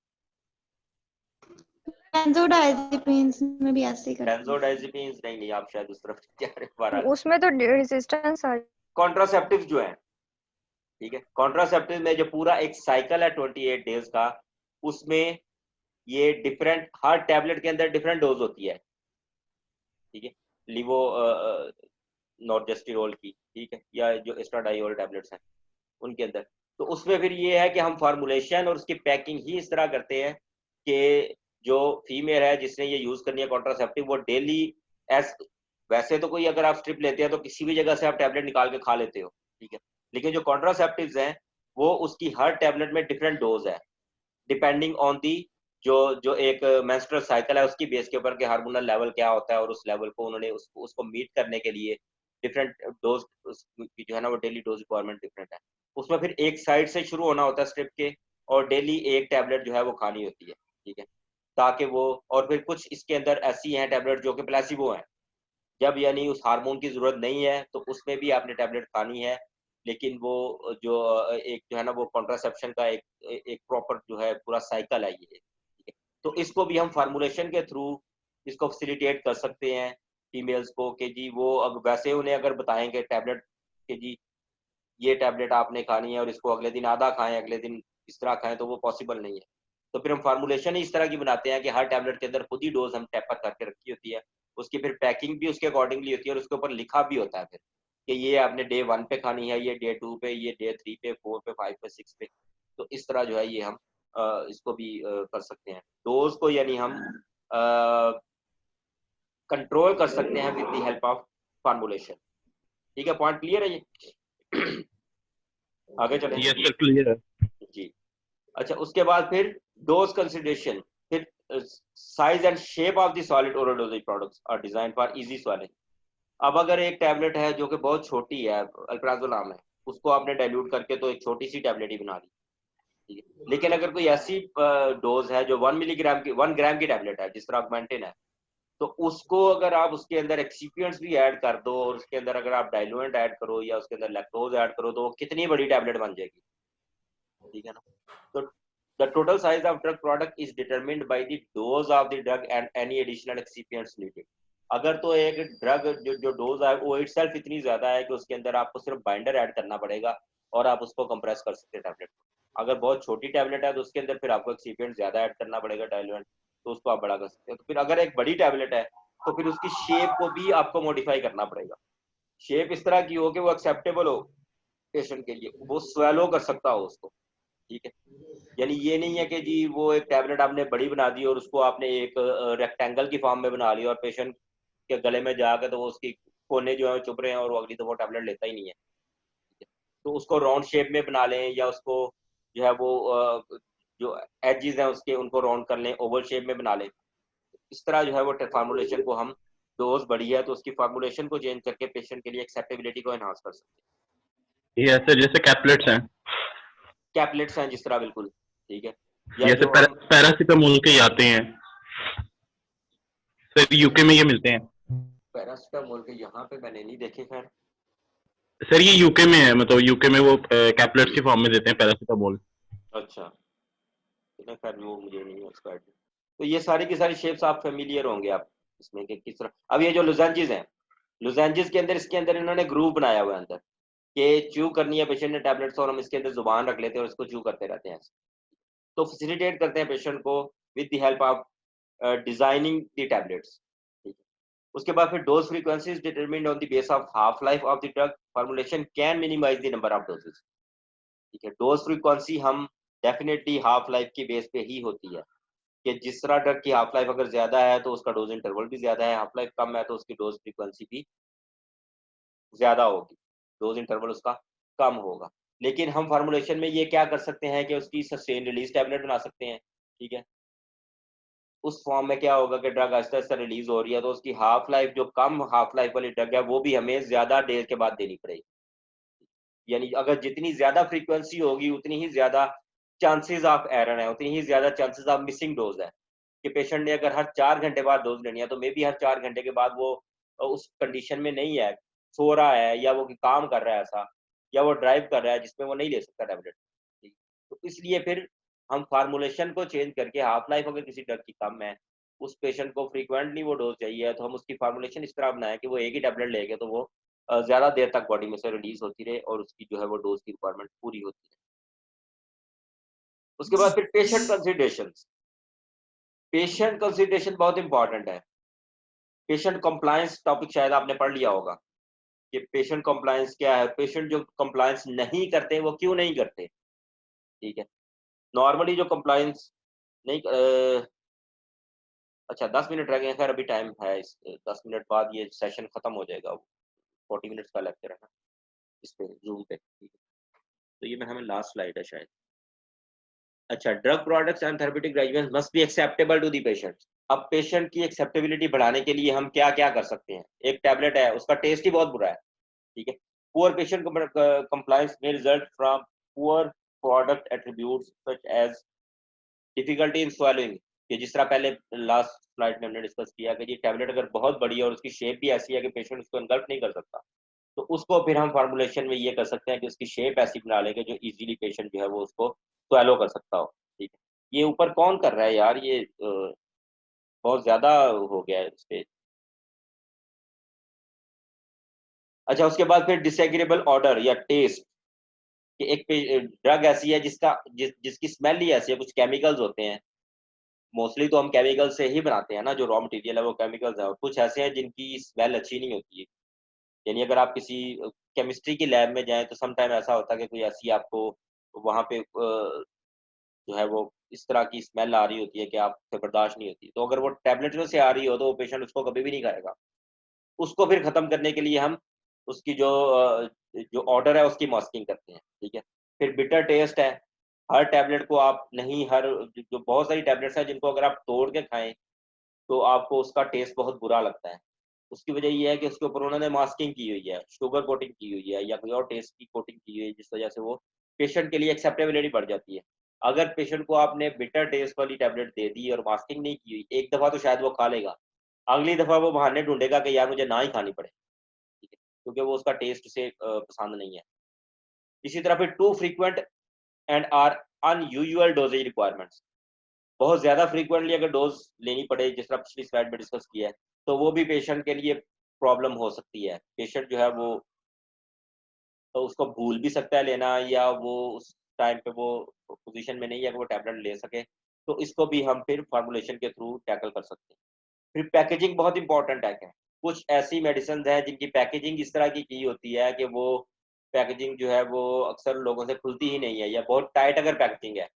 बेंजोडाइजेपिन्स में भी ऐसे ही करते हैं। बेंजोडाइजेपिन्स नहीं, आप शायद उस तरफ जा रहे हैं। उसमें तो रेजिस्टेंस आ कॉन्ट्रासेप्टिव जो है, ठीक है, कॉन्ट्रासेप्टिव में जो पूरा एक साइकिल है 28 डेज का, उसमें ये डिफरेंट, हर टैबलेट के अंदर डिफरेंट डोज होती है, ठीक है, लिवो नॉर्जेस्टिरोल की, ठीक है, या जो एस्ट्राडाइओल टैबलेट्स हैं उनके अंदर। तो उसमें फिर ये है कि हम फार्मूलेशन और उसकी पैकिंग ही इस तरह करते हैं कि जो फीमेल है जिसने ये यूज करनी है कॉन्ट्रासेप्टिव, वो डेली वैसे तो कोई अगर आप स्ट्रिप लेते हैं तो किसी भी जगह से आप टैबलेट निकाल के खा लेते हो, ठीक है, लेकिन जो कॉन्ट्रासेप्टिव्स हैं वो उसकी हर टैबलेट में डिफरेंट डोज है, डिपेंडिंग ऑन दी जो एक मेंस्ट्रुअल साइकिल है उसकी बेस के ऊपर के हार्मोनल लेवल क्या होता है, और उस लेवल को उन्होंने उसको मीट करने के लिए डिफरेंट डोज की जो है ना वो डेली डोज रिक्वायरमेंट डिफरेंट है। उसमें फिर एक साइड से शुरू होना होता है स्ट्रिप के, और डेली एक टैबलेट जो है वो खानी होती है, ठीक है, ताकि वो, और फिर कुछ इसके अंदर ऐसी हैं टैबलेट जो कि प्लेसिबो हैं, जब यानी उस हार्मोन की जरूरत नहीं है तो उसमें भी आपने टैबलेट खानी है, लेकिन वो जो एक जो है ना वो कॉन्ट्रासेप्शन का एक प्रॉपर जो है पूरा साइकिल है ये, ठीक है। तो इसको भी हम फार्मूलेशन के थ्रू इसको फैसिलिटेट कर सकते हैं फीमेल्स को कि जी वो अब वैसे उन्हें अगर बताएंगे टैबलेट कि जी ये टैबलेट आपने खानी है और इसको अगले दिन आधा खाएं, अगले दिन इस तरह खाएं, तो वो पॉसिबल नहीं है। तो फिर हम फार्मूलेशन ही इस तरह की बनाते हैं कि हर टैबलेट के अंदर खुद ही डोज हम टेपर करके रखी होती है, उसकी फिर पैकिंग भी उसके अकॉर्डिंगली होती है, और उसके ऊपर लिखा भी होता है फिर कि ये आपने डे 1 पे खानी है, ये डे 2 पे, ये डे 3 पे, 4 पे, 5 पे, 6 पे। तो इस तरह जो है ये हम इसको भी कर सकते हैं, डोज को यानी हम कंट्रोल कर सकते हैं with the help of formulation. ठीक है, पॉइंट क्लियर है ये? आगे चलें। यस सर, क्लियर है जी। अच्छा, उसके बाद फिर डोज कंसिडरेशन, फिर size and shape of the solid oral dosage products are design for easy swallowing. अब अगर एक टैबलेट है जो कि बहुत छोटी है, अल्प्राजोल नाम है, उसको आपने डाइल्यूट करके तो एक छोटी सी टैबलेट ही बना ली, ठीक है, लेकिन अगर कोई ऐसी डोज है जो 1 मिलीग्राम की 1 ग्राम की टैबलेट है, जिस तरह ऑगमेंटिन है, तो उसको अगर आप उसके अंदर एक्सिपिएंट्स भी ऐड कर दो और उसके अंदर अगर आप डाइल्यूएंट ऐड करो या उसके अंदर लैक्टोज ऐड करो, तो वो कितनी बड़ी टैबलेट बन जाएगी, ठीक है ना। तो the total size of drug product is determined by the dose of the drug and any additional excipients needed। अगर तो एक ड्रग जो डोज है वो इटसेल्फ इतनी ज्यादा है कि उसके अंदर आपको सिर्फ बाइंडर ऐड करना पड़ेगा और आप उसको कंप्रेस कर सकते हैं टैबलेट को। अगर बहुत छोटी टैबलेट है तो उसके अंदर फिर आपको एक्सिपिएंट ज्यादा ऐड करना पड़ेगा, डाइल्यूएंट, तो उसको आप बड़ा कर सकते हैं। तो फिर अगर एक बड़ी टैबलेट है तो फिर उसकी शेप को भी आपको मॉडिफाई करना पड़ेगा, शेप इस तरह की हो कि वो एक्सेप्टेबल हो पेशेंट के लिए, वो स्वेलो कर सकता हो उसको, ठीक है। यानी ये नहीं है कि जी वो एक टैबलेट आपने बड़ी बना दी और उसको आपने एक रेक्टेंगल की फॉर्म में बना लिया और पेशेंट के गले में जाकर तो वो उसकी कोने जो है चुभ रहे हैं और वो अगली तो वो टैबलेट लेता ही नहीं है, तो उसको राउंड शेप में बना लें या उसको जो है वो जो एजेस हैं उसके उनको राउंड कर लें, ओवल शेप में बना लें। इस तरह जो है वो फार्मूलेशन को हम, डोज बड़ी है तो उसकी फार्मूलेशन को चेंज करके पेशेंट के लिए एक्सेप्टेबिलिटी को एनहांस कर सकते हैं। ये सर जैसे कैप्लेट्स हैं, कैप्लेट्स हैं जिस तरह, बिल्कुल ठीक है। जैसे पैरासिटामोल के आते हैं सर, यूके में ये मिलते हैं। पैरासिटामोल के यहाँ पे मैंने नहीं देखे खैर सर, ये यूके में है, मतलब यूके में वो कैप्लेट्स की फॉर्म में देते हैं पैरासिटामोल। अच्छा, खैर वो मुझे नहीं एक्सपर्ट। तो ये सारी की सारी शेप्स आप फेमिलियर होंगे आप इसमें कि किस तरह। अब ये जो लुजेंजेस हैं, लुजेंजेस के अंदर इसके अंदर इन्होंने ग्रूव बनाया हुआ है अंदर कि च्यू करनी है पेशेंट ने टैबलेट्स और हम इसके अंदर जुबान रख लेते हैं और इसको च्यू करते रहते हैं, तो फैसिलिटेट करते हैं पेशेंट को with the help of designing the tablets, ठीक है। उसके बाद फिर dose frequency is determined on the base of half life of the drug, formulation can minimize the number of doses, ठीक है। डोज फ्रीक्वेंसी हम डेफिनेटली हाफ लाइफ की बेस पे ही होती है कि जिस तरह ड्रग की हाफ लाइफ अगर ज्यादा है तो उसका डोज इंटरवल भी ज्यादा है, हाफ लाइफ कम है तो उसकी डोज फ्रीक्वेंसी भी ज्यादा होगी, डोज इंटरवल उसका कम होगा। लेकिन हम फार्मूलेशन में ये क्या कर सकते हैं कि उसकी सस्टेन रिलीज टैबलेट बना सकते हैं, ठीक है। उस फॉर्म में क्या होगा कि ड्रग आहिस्ता आहिस्ता रिलीज हो रही है तो उसकी हाफ लाइफ जो कम हाफ लाइफ वाली ड्रग है वो भी हमें ज्यादा देर के बाद देनी पड़ेगी। यानी अगर जितनी ज्यादा फ्रीक्वेंसी होगी उतनी ही ज्यादा चांसेस ऑफ एरर है, उतनी ही ज्यादा चांसेस ऑफ मिसिंग डोज है कि पेशेंट ने अगर हर 4 घंटे बाद डोज लेनी है तो मे बी हर 4 घंटे के बाद वो उस कंडीशन में नहीं है, सो रहा है या वो काम कर रहा है ऐसा, या वो ड्राइव कर रहा है जिसमें वो नहीं ले सकता टैबलेट। तो इसलिए फिर हम फार्मूलेशन को चेंज करके हाफ लाइफ अगर किसी ड्रग की कम है, उस पेशेंट को फ्रीक्वेंटली वो डोज चाहिए तो हम उसकी फार्मूलेशन इस तरह बनाए कि वो एक ही टैबलेट लेके तो वो ज़्यादा देर तक बॉडी में से रिलीज होती रहे और उसकी जो है वो डोज की रिक्वायरमेंट पूरी होती है। उसके बाद फिर पेशेंट कंसिडरेशन बहुत इंपॉर्टेंट है। पेशेंट कंप्लायंस टॉपिक शायद आपने पढ़ लिया होगा कि पेशेंट कंप्लायंस क्या है, पेशेंट जो कंप्लायंस नहीं करते वो क्यों नहीं करते, ठीक है। नॉर्मली जो कंप्लायंस नहीं अच्छा 10 मिनट रह गए हैं, खैर अभी टाइम है, इस 10 मिनट बाद ये सेशन खत्म हो जाएगा, 40 मिनट्स का लेक्चर है ना इस पे जूम पे, ठीक है। तो ये मेरा हमें लास्ट स्लाइड है शायद। अच्छा, drug products and therapeutic regiments must be acceptable to the patient. अब पेशेंट की एक्सेप्टेबिलिटी बढ़ाने के लिए हम क्या क्या कर सकते हैं। एक टैबलेट है उसका टेस्ट ही बहुत बुरा है, ठीक है। Poor patient compliance may result from poor product attributes such as difficulty in swallowing, कि जिस तरह पहले लास्ट स्लाइड में हमने डिस्कस किया कि ये टैबलेट अगर बहुत बड़ी है और उसकी शेप भी ऐसी है कि पेशेंट उसको इनगल्फ नहीं कर सकता, तो उसको फिर हम फार्मूलेशन में ये कर सकते हैं कि उसकी शेप ऐसी बना लेंगे जो इजीली पेशेंट जो है वो उसको स्वैलो कर सकता हो, ठीक है। ये ऊपर कौन कर रहा है यार, ये बहुत ज्यादा हो गया है इस पे। अच्छा, उसके बाद फिर डिसएग्रीएबल ऑर्डर या टेस्ट, कि एक ड्रग ऐसी है जिसकी स्मेल ही ऐसी है, कुछ केमिकल्स होते हैं, मोस्टली तो हम केमिकल से ही बनाते हैं ना, जो रॉ मटेरियल है वो केमिकल्स है, और कुछ ऐसे हैं जिनकी स्मेल अच्छी नहीं होती है। यानी अगर आप किसी केमिस्ट्री की लैब में जाएं तो सम टाइम ऐसा होता है कि कोई ऐसी आपको वहाँ पे जो है वो इस तरह की स्मेल आ रही होती है कि आपसे बर्दाश्त नहीं होती, तो अगर वो टैबलेट में से आ रही हो तो वो पेशेंट उसको कभी भी नहीं खाएगा। उसको फिर खत्म करने के लिए हम उसकी जो ऑर्डर है उसकी मास्किंग करते हैं, ठीक है। फिर बिटर टेस्ट है, हर टैबलेट को आप नहीं, हर जो बहुत सारी टैबलेट्स हैं जिनको अगर आप तोड़ के खाएं तो आपको उसका टेस्ट बहुत बुरा लगता है। उसकी वजह ये है कि उसके ऊपर उन्होंने मास्किंग की हुई है, शुगर कोटिंग की हुई है या कोई और टेस्ट की कोटिंग की हुई है, जिस वजह से वो पेशेंट के लिए एक्सेप्टेबिलिटी बढ़ जाती है। अगर पेशेंट को आपने बिटर टेस्ट वाली टैबलेट दे दी और मास्किंग नहीं की हुई, एक दफ़ा तो शायद वो खा लेगा, अगली दफ़ा वो बहाने ढूंढेगा कि यार मुझे ना ही खानी पड़े, ठीक है, क्योंकि वो उसका टेस्ट से पसंद नहीं है। इसी तरह फिर too frequent and or unusual dosage requirements, बहुत ज़्यादा फ्रीक्वेंटली अगर डोज लेनी पड़े, जिस तरह पिछली स्लाइड में डिस्कस किया है, तो वो भी पेशेंट के लिए प्रॉब्लम हो सकती है। पेशेंट जो है वो तो उसको भूल भी सकता है लेना, या वो उस टाइम पे वो पोजीशन में नहीं है कि वो टैबलेट ले सके, तो इसको भी हम फिर फार्मूलेशन के थ्रू टैकल कर सकते हैं। फिर पैकेजिंग बहुत इंपॉर्टेंट है। क्या कुछ ऐसी मेडिसिन हैं जिनकी पैकेजिंग इस तरह की होती है कि वो पैकेजिंग जो है वो अक्सर लोगों से खुलती ही नहीं है, या बहुत टाइट अगर पैकेजिंग है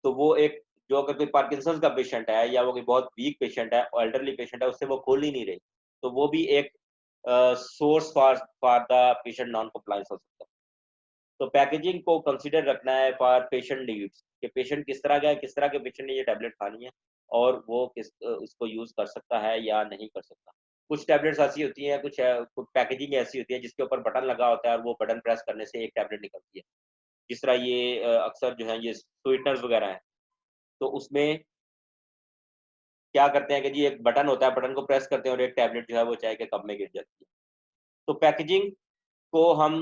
तो वो एक, जो अगर कोई पार्किंसंस का पेशेंट है या वो कोई बहुत वीक पेशेंट है, एल्डरली पेशेंट है, उससे वो खोल ही नहीं रही, तो वो भी एक source for the patient non compliance हो सकता है। तो पैकेजिंग को कंसीडर रखना है फॉर पेशेंट नीड्स, कि पेशेंट किस तरह का है, किस तरह के पेशेंट ने ये टैबलेट खानी है और वो इसको यूज कर सकता है या नहीं कर सकता। कुछ टैबलेट्स ऐसी होती हैं, कुछ पैकेजिंग ऐसी होती है जिसके ऊपर बटन लगा होता है और वो बटन प्रेस करने से एक टैबलेट निकलती है। जिस तरह ये अक्सर जो है ये स्वीटनर्स वगैरह हैं, तो उसमें क्या करते हैं कि जी एक बटन होता है, बटन को प्रेस करते हैं और एक टैबलेट जो है वो चाय के कप में गिर जाती है। तो पैकेजिंग को हम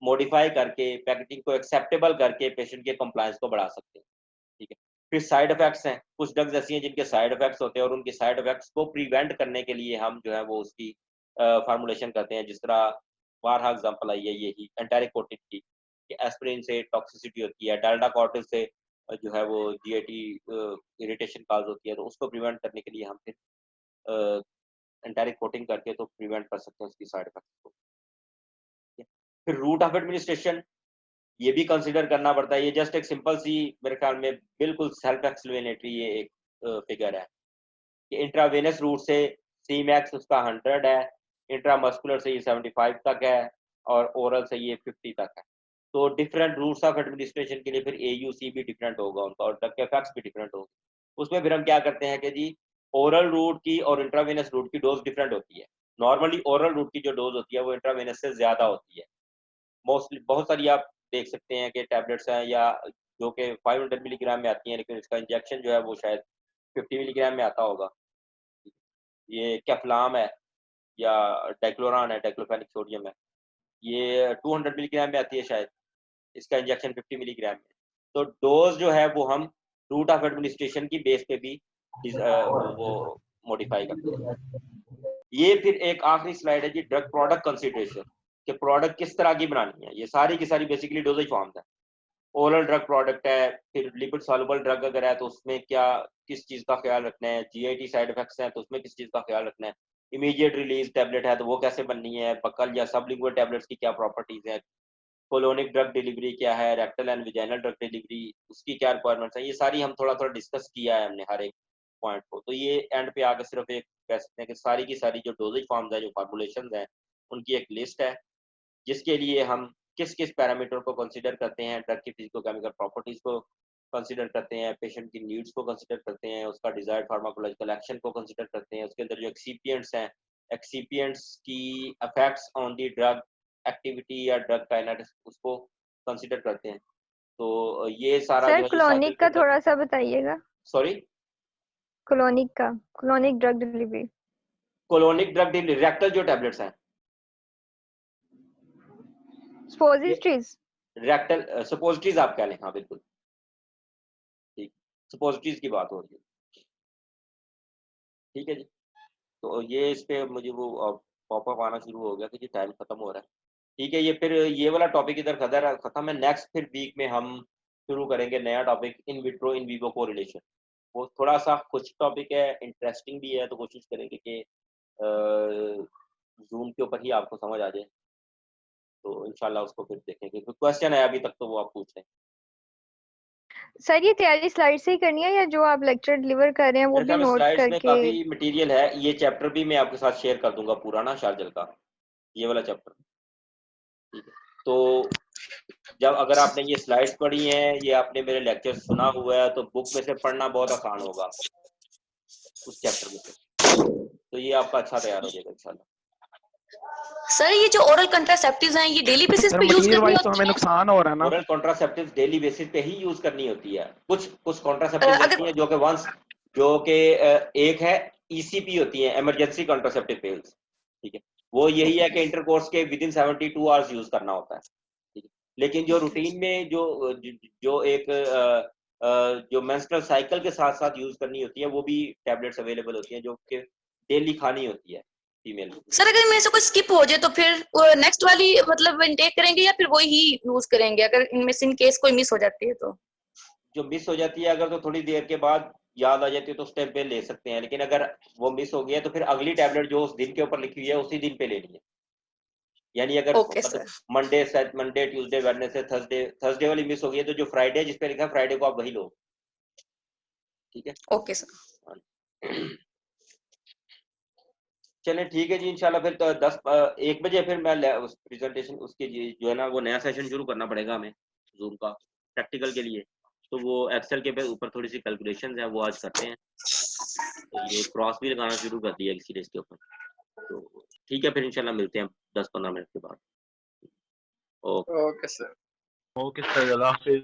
मॉडिफाई करके, पैकेजिंग को एक्सेप्टेबल करके पेशेंट के कंप्लायंस को बढ़ा सकते हैं, ठीक है। फिर साइड इफेक्ट्स हैं, कुछ ड्रग्स ऐसी हैं जिनके साइड इफेक्ट्स होते हैं और उनके साइड इफेक्ट्स को प्रिवेंट करने के लिए हम जो है वो उसकी फार्मूलेशन करते हैं। जिस तरह बारहा एग्जांपल आई है यही एंटारिक कोटिन की, कि एस्पिरिन से टॉक्सिसिटी होती है, डाल्डा कॉर्टिल से जो है वो GIT इरिटेशन काज होती है, तो उसको प्रिवेंट करने के लिए हम फिर एंटारिक कोटिंग करके तो प्रिवेंट कर सकते हैं उसकी साइड इफेक्ट्स को। फिर रूट ऑफ एडमिनिस्ट्रेशन ये भी कंसिडर करना पड़ता है। ये जस्ट एक सिंपल सी मेरे ख्याल में बिल्कुल सेल्फ एक्सप्लेनेटरी ये एक फिगर है कि इंट्रावेनस रूट से Cmax उसका 100 है, इंट्रामस्कुलर से ये 75 तक है और ओरल से ये 50 तक है। तो डिफरेंट रूट्स ऑफ एडमिनिस्ट्रेशन के लिए फिर AUC भी डिफरेंट होगा उनका और ड्रग के इफेक्ट्स भी डिफरेंट होंगे। उसमें फिर हम क्या करते हैं कि जी ओरल रूट की और इंट्रावेनस रूट की डोज डिफरेंट होती है। नॉर्मली ओरल रूट की जो डोज होती है वो इंट्रावेनस से ज़्यादा होती है। मोस्टली बहुत सारी आप देख सकते हैं कि टैबलेट्स हैं या जो कि 500 मिलीग्राम में आती हैं, लेकिन इसका इंजेक्शन जो है वो शायद 50 मिलीग्राम में आता होगा। ये कैफ्लाम है या डाइक्लोरान है, डाइक्लोफेनिक सोडियम है, ये 200 मिलीग्राम में आती है शायद, इसका इंजेक्शन 50 मिलीग्राम में। तो डोज जो है वो हम रूट ऑफ एडमिनिस्ट्रेशन की बेस पे भी वो मॉडिफाई करते हैं। ये फिर एक आखिरी स्लाइड है जी, ड्रग प्रोडक्ट कंसिडरेशन कि प्रोडक्ट किस तरह की बनानी है। ये सारी की सारी बेसिकली डोजेज फॉर्म्स है। ओरल ड्रग प्रोडक्ट है, फिर लिपिड सॉल्युबल ड्रग अगर है तो उसमें क्या किस चीज़ का ख्याल रखना है, GIT साइड इफेक्ट्स हैं तो उसमें किस चीज़ का ख्याल रखना है, इमीडिएट रिलीज टैबलेट है तो वो कैसे बननी है, बकल या सबलिंगुअल टैबलेट्स की क्या प्रॉपर्टीज हैं, कोलोनिक ड्रग डिलीवरी क्या है, rectal and vaginal drug delivery उसकी क्या रिक्वायरमेंट्स हैं, ये सारी हम थोड़ा थोड़ा डिस्कस किया है हमने हर एक पॉइंट को। तो ये एंड पे आकर सिर्फ एक कह सकते हैं कि सारी की सारी जो डोजेज फॉर्म्स है, जो फार्मूलेशन हैं, उनकी एक लिस्ट है जिसके लिए हम किस किस पैरामीटर को कंसीडर करते हैं, ड्रग की फिजिकोकेमिकल प्रॉपर्टीज को कंसीडर करते हैं, पेशेंट की नीड्स को कंसीडर करते हैं, उसका डिजायर्ड फार्माकोलॉजिकल एक्शन को कंसीडर करते हैं, उसके अंदर जो एक्सीपिएंट्स हैं, एक्सीपिएंट्स की effects on the drug activity या ड्रग काइनेटिक्स उसको कंसीडर करते हैं। तो ये सारा जो सर है ये साइकिल क्लोनिक के का अंदर। थोड़ा सा बताइएगा। Sorry, clonic drug delivery. Colonic drug delivery rectal जो टैबलेट्स हैं, सपोजिटरीज। रेक्टल सपोजिटरीज आप कह लें, हाँ बिल्कुल ठीक, सपोजिटरीज की बात हो रही है। ठीक है जी, तो ये इस पे मुझे वो पॉपअप आना शुरू हो गया कि जी टाइम खत्म हो रहा है। ठीक है, ये फिर ये वाला टॉपिक इधर खत्म है। नेक्स्ट फिर वीक में हम शुरू करेंगे नया topic, in vitro in vivo correlation. वो थोड़ा सा कुछ टॉपिक है, इंटरेस्टिंग भी है, तो कोशिश करेंगे कि जूम के ऊपर ही आपको समझ आ जाए। तो इंशाल्लाह उसको फिर देखेंगे। कोई क्वेश्चन है अभी तक तो वो आप पूछ लें। सर ये तैयारी स्लाइड से ही करनी है या जो आप लेक्चर डिलीवर कर रहे हैं वो मेरे भी ख्याल में नोट स्लाइड्स में करके? काफ़ी मटेरियल है, ये चैप्टर भी मैं आपके साथ शेयर कर दूंगा पूरा ना शार्जल का, ये वाला चैप्टर। ठीक है, तो जब अगर आपने ये स्लाइड्स पढ़ी हैं, ये आपने मेरे लेक्चर सुना हुआ है, तो बुक में से पढ़ना बहुत आसान होगा उस चैप्टर में से, तो ये आपका अच्छा तैयार हो जाएगा इंशाल्लाह। सर ये जो ओरल कंट्रासेप्टिव्स हैं ये डेली बेसिस पे यूज करनी वाइज तो होती हमें है? नुकसान हो रहा है ना। ओरल कॉन्ट्रासेप्टिव्स डेली बेसिस पे ही यूज करनी होती है। कुछ कॉन्ट्रासेप्टिव्स अगर ऐसी हैं जो कि वंस जो कि एक है ECP होती है, इमरजेंसी कॉन्ट्रासेप्टिव पिल्स। ठीक है, वो यही है कि इंटरकोर्स के विद इन 72 आवर्स यूज करना होता है। ठीक है, लेकिन जो रूटीन में जो एक जो मेंस्ट्रुअल साइकिल के साथ साथ यूज करनी होती है, वो भी टैबलेट्स अवेलेबल होती हैं जो कि डेली खानी होती है फीमेल को। सर अगर इनमें से कोई स्किप हो जाए तो फिर नेक्स्ट वाली मतलब इनटेक करेंगे या फिर वही ही यूज करेंगे अगर इनमें से इन केस कोई मिस हो जाती है तो? जो मिस हो जाती है अगर, तो थोड़ी देर के बाद याद आ जाती है तो उस टाइम पे ले सकते हैं, लेकिन अगर वो मिस हो गया तो फिर अगली टैबलेट जो उस दिन के ऊपर लिखी हुई है उसी दिन पे लेनी है। यानी अगर ओके मतलब sir. Monday Tuesday Wednesday Thursday वाली मिस हो गई है, तो जो फ्राइडे जिस पे लिखा है फ्राइडे को आप वही लो। ठीक है, ओके सर। चलें ठीक है जी, इंशाल्लाह फिर तो 1 बजे फिर मैं उस प्रेजेंटेशन उसके जो है ना वो नया सेशन शुरू करना पड़ेगा हमें जूम का प्रैक्टिकल के लिए। तो वो एक्सेल के ऊपर थोड़ी सी कैलकुलेशंस है वो आज करते हैं। तो ये क्रॉस भी लगाना शुरू कर दिया किसी रेस के ऊपर। तो ठीक है, फिर इंशाल्लाह मिलते हैं 10-15 मिनट के बाद। Okay okay sir. Okay sir, अल्लाह हाफिज़।